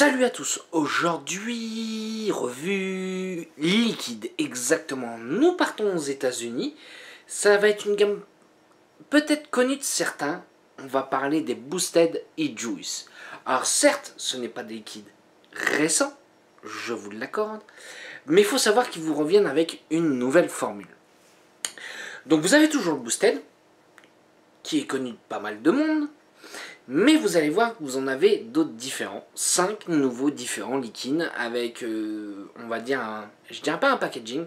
Salut à tous, aujourd'hui, revue liquide, exactement, nous partons aux États-Unis. Ça va être une gamme peut-être connue de certains, on va parler des Boosted e-Juice. Alors certes, ce n'est pas des liquides récents, je vous l'accorde, mais il faut savoir qu'ils vous reviennent avec une nouvelle formule. Donc vous avez toujours le Boosted, qui est connu de pas mal de monde, mais vous allez voir que vous en avez d'autres différents. 5 nouveaux différents liquides avec, on va dire, je dirais pas un packaging,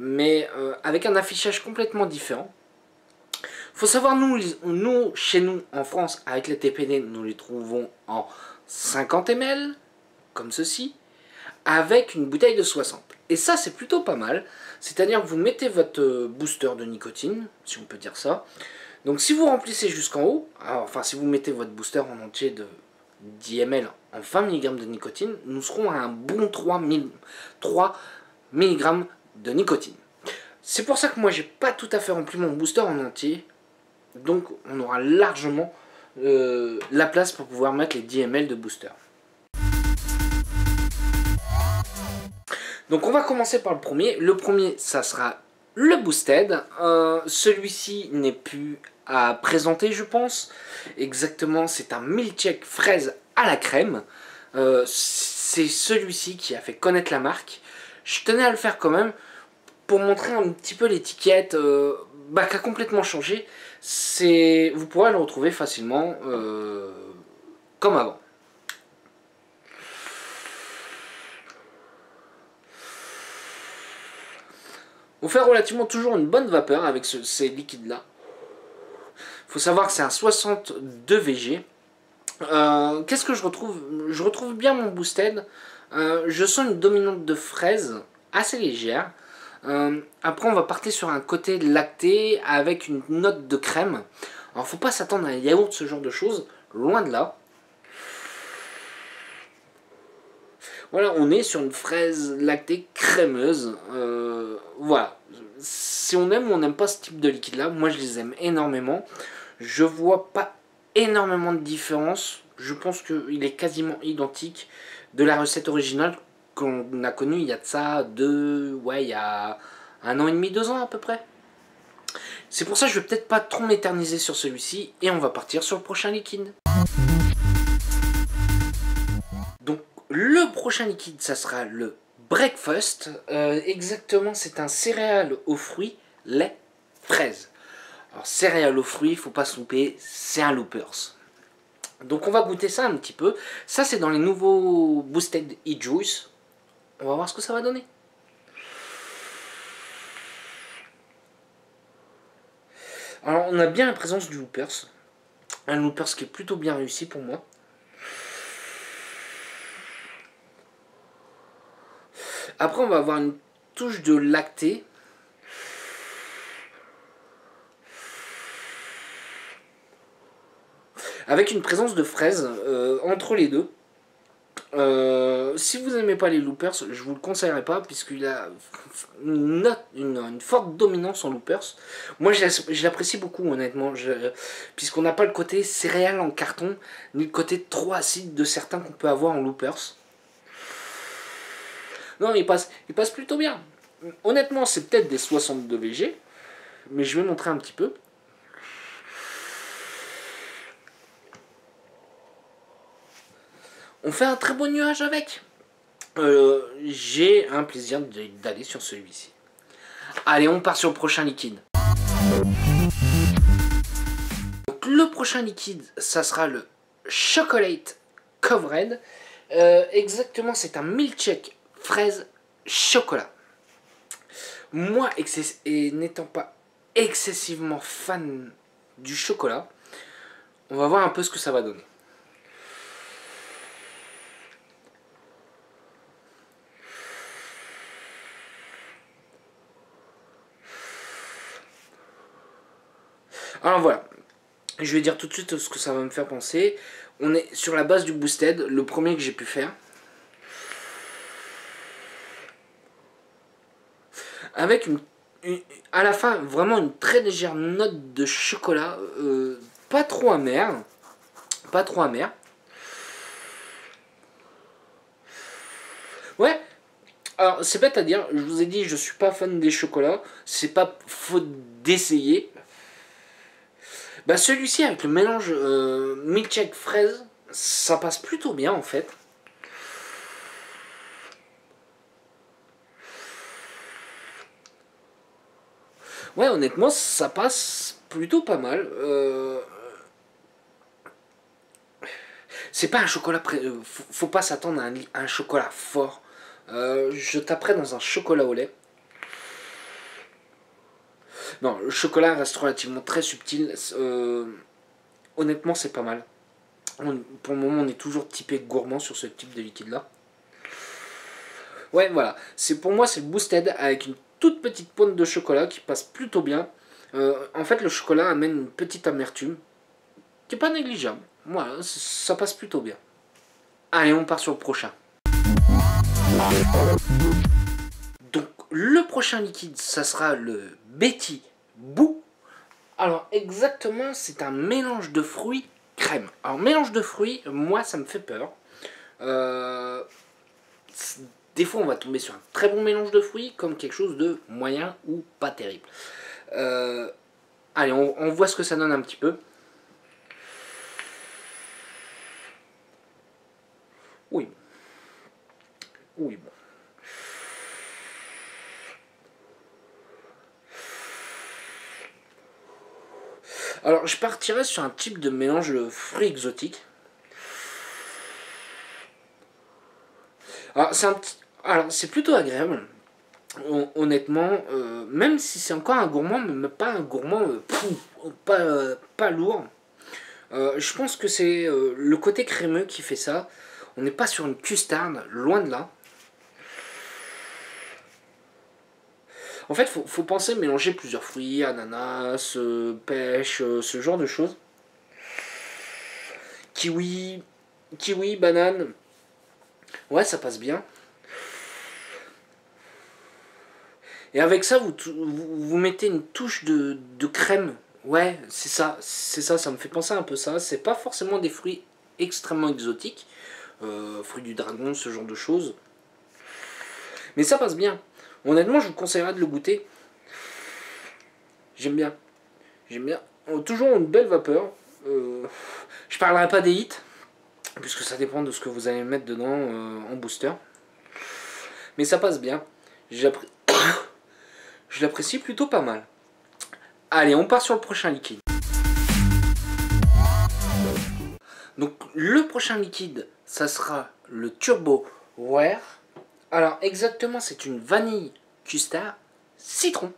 mais avec un affichage complètement différent. Faut savoir, nous, chez nous, en France, avec les TPD, nous les trouvons en 50 ml, comme ceci, avec une bouteille de 60. Et ça, c'est plutôt pas mal. C'est-à-dire que vous mettez votre booster de nicotine, si on peut dire ça. Donc si vous remplissez jusqu'en haut, enfin si vous mettez votre booster en entier de 10 ml en 20 mg de nicotine, nous serons à un bon 3 mg de nicotine. C'est pour ça que moi j'ai pas tout à fait rempli mon booster en entier, donc on aura largement la place pour pouvoir mettre les 10 ml de booster. Donc on va commencer par le premier. Le premier, ça sera le Boosted. Celui-ci n'est plus à présenter, je pense. Exactement, c'est un milkshake fraise à la crème. C'est celui-ci qui a fait connaître la marque. Je tenais à le faire quand même pour montrer un petit peu l'étiquette qui a complètement changé. Vous pourrez le retrouver facilement comme avant. On fait relativement toujours une bonne vapeur avec ces liquides là. Il faut savoir que c'est un 62 VG. Qu'est-ce que je retrouve? Je retrouve bien mon Boosted. Je sens une dominante de fraise assez légère. Après on va partir sur un côté lacté avec une note de crème. Alors faut pas s'attendre à un yaourt, ce genre de choses, loin de là. Voilà, on est sur une fraise lactée crémeuse. Voilà. Si on aime ou on n'aime pas ce type de liquide là, moi je les aime énormément. Je vois pas énormément de différence. Je pense qu'il est quasiment identique de la recette originale qu'on a connue il y a de ça il y a 1 an et demi, 2 ans à peu près. C'est pour ça que je vais peut-être pas trop m'éterniser sur celui-ci et on va partir sur le prochain liquide. Donc le prochain liquide, ça sera le Breakfast. Exactement, c'est un céréales aux fruits, lait, fraise. Alors céréales aux fruits, il faut pas se louper, c'est un loopers. Donc on va goûter ça un petit peu. Ça c'est dans les nouveaux Boosted e-Juice. On va voir ce que ça va donner. Alors on a bien la présence du loopers. Un loopers qui est plutôt bien réussi pour moi. Après on va avoir une touche de lacté. Avec une présence de fraise entre les deux. Si vous n'aimez pas les loopers, je vous le conseillerais pas puisqu'il a une forte dominance en loopers. Moi je l'apprécie beaucoup honnêtement, puisqu'on n'a pas le côté céréales en carton, ni le côté trop acide de certains qu'on peut avoir en loopers. Non, il passe plutôt bien. Honnêtement, c'est peut-être des 62 VG, mais je vais montrer un petit peu. On fait un très beau nuage avec. J'ai un plaisir d'aller sur celui-ci. Allez, on part sur le prochain liquide. Donc, le prochain liquide, ça sera le Chocolate Covered. Exactement, c'est un milkshake fraise chocolat. Moi, n'étant pas excessivement fan du chocolat, on va voir un peu ce que ça va donner. Alors voilà, je vais dire tout de suite ce que ça va me faire penser. On est sur la base du Boosted, le premier que j'ai pu faire. Avec à la fin vraiment une très légère note de chocolat, pas trop amère. Ouais, alors c'est bête à dire, je vous ai dit, je suis pas fan des chocolats, c'est pas faute d'essayer. Bah celui-ci avec le mélange milkshake fraise, ça passe plutôt bien en fait. Ouais, honnêtement, ça passe plutôt pas mal. C'est pas un chocolat... faut pas s'attendre à un chocolat fort. Je taperais dans un chocolat au lait. Non, le chocolat reste relativement très subtil. Honnêtement, c'est pas mal. Pour le moment, on est toujours typé gourmand sur ce type de liquide-là. Ouais, voilà. Pour moi, c'est le Boosted avec une toute petite pointe de chocolat qui passe plutôt bien. En fait, le chocolat amène une petite amertume qui est pas négligeable. Voilà, ça passe plutôt bien. Allez, on part sur le prochain. Donc, le prochain liquide, ça sera le Betty Boo. Alors, exactement, c'est un mélange de fruits crème. Alors, mélange de fruits, moi, ça me fait peur. Euh, des fois, on va tomber sur un très bon mélange de fruits, comme quelque chose de moyen ou pas terrible. Allez, on voit ce que ça donne un petit peu. Oui. Oui, bon. Alors, je partirais sur un type de mélange de fruits exotiques. Alors, c'est plutôt agréable. Honnêtement, même si c'est encore un gourmand, mais pas un gourmand pas lourd. Je pense que c'est le côté crémeux qui fait ça. On n'est pas sur une custarde, loin de là. En fait, faut penser mélanger plusieurs fruits, ananas, pêche, ce genre de choses. Kiwi, kiwi, banane. Ouais, ça passe bien. Et avec ça, vous mettez une touche de crème. Ouais, c'est ça me fait penser un peu ça. C'est pas forcément des fruits extrêmement exotiques, fruits du dragon, ce genre de choses. Mais ça passe bien. Honnêtement, je vous conseillerais de le goûter. J'aime bien. J'aime bien. Toujours une belle vapeur. Je parlerai pas des hits, puisque ça dépend de ce que vous allez mettre dedans en booster. Mais ça passe bien. Je l'apprécie plutôt pas mal. Allez, on part sur le prochain liquide. Donc le prochain liquide, ça sera le Turbo Wear. Alors exactement, c'est une vanille custard citron.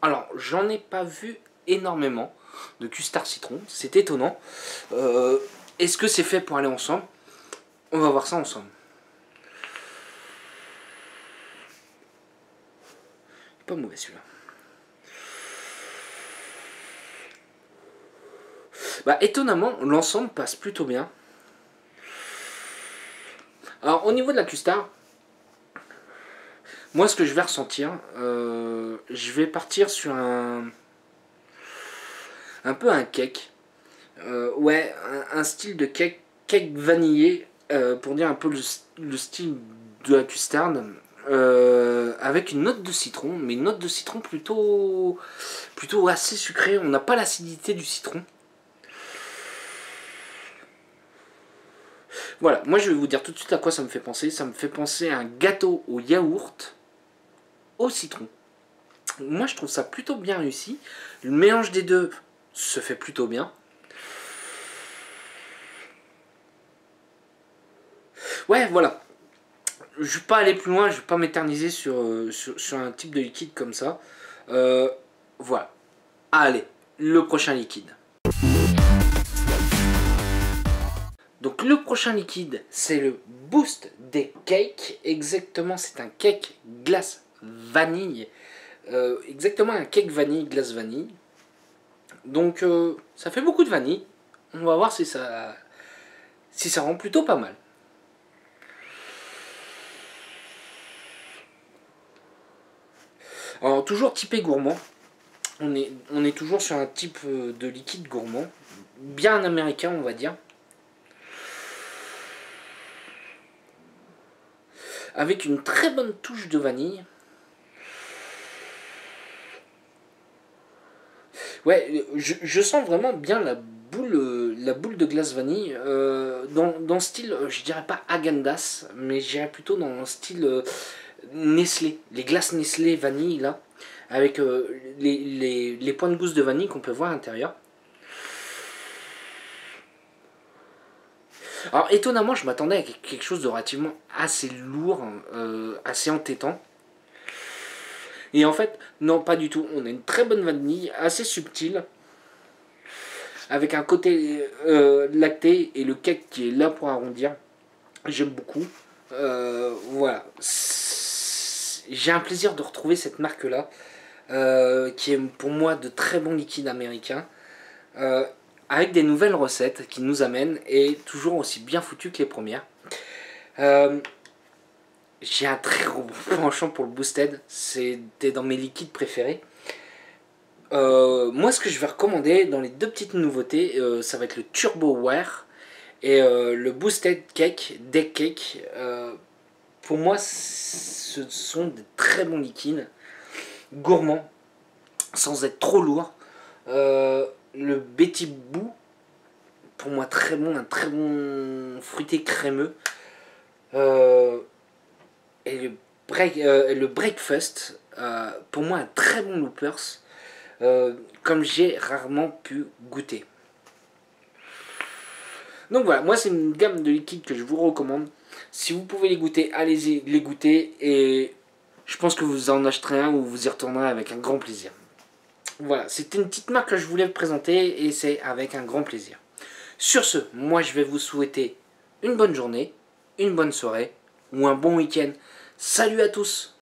Alors j'en ai pas vu énormément de custard citron, c'est étonnant. Est-ce que c'est fait pour aller ensemble? On va voir ça ensemble. Pas mauvais celui-là. Bah étonnamment, l'ensemble passe plutôt bien. Alors au niveau de la custard, moi ce que je vais ressentir, je vais partir sur un peu un cake. Ouais, un style de cake vanillé, pour dire un peu le style de la custard. Avec une note de citron, mais une note de citron plutôt assez sucrée. On n'a pas l'acidité du citron. Voilà, moi je vais vous dire tout de suite à quoi ça me fait penser. Ça me fait penser à un gâteau au yaourt au citron. Moi je trouve ça plutôt bien réussi. Le mélange des deux se fait plutôt bien. Ouais, voilà. Je ne vais pas aller plus loin, je ne vais pas m'éterniser sur un type de liquide comme ça. Voilà. Allez, le prochain liquide. Donc le prochain liquide, c'est le Boost des cakes. Exactement, c'est un cake glace vanille. Exactement un cake vanille, glace vanille. Donc ça fait beaucoup de vanille. On va voir si ça rend plutôt pas mal. Alors toujours typé gourmand. On est toujours sur un type de liquide gourmand. Bien américain on va dire. avec une très bonne touche de vanille. Ouais, je sens vraiment bien la boule de glace vanille. Dans le style, je dirais pas Häagen-Dazs, mais je dirais plutôt dans le style Nestlé. Les glaces Nestlé vanille, là, avec les points de gousse de vanille qu'on peut voir à l'intérieur. Alors, étonnamment, je m'attendais à quelque chose de relativement assez lourd, assez entêtant. Et en fait, non, pas du tout. On a une très bonne vanille, assez subtile, avec un côté lacté et le cake qui est là pour arrondir. J'aime beaucoup. Voilà. J'ai un plaisir de retrouver cette marque-là, qui est pour moi de très bons liquides américains, avec des nouvelles recettes qui nous amènent, et toujours aussi bien foutues que les premières. J'ai un très gros penchant pour le Boosted, c'était dans mes liquides préférés. Moi, ce que je vais recommander dans les deux petites nouveautés, ça va être le Turbo Wear et le Boosted Cake, Deck Cake. Pour moi, ce sont des très bons liquides, gourmands, sans être trop lourds. Le Betty Boo, pour moi très bon, un très bon fruité crémeux. Et le Breakfast, pour moi un très bon Loopers, comme j'ai rarement pu goûter. Donc voilà, moi c'est une gamme de liquides que je vous recommande. Si vous pouvez les goûter, allez-y les goûter, et je pense que vous en acheterez un ou vous y retournerez avec un grand plaisir. Voilà, c'était une petite marque que je voulais vous présenter, et c'est avec un grand plaisir. Sur ce, moi je vais vous souhaiter une bonne journée, une bonne soirée ou un bon week-end. Salut à tous!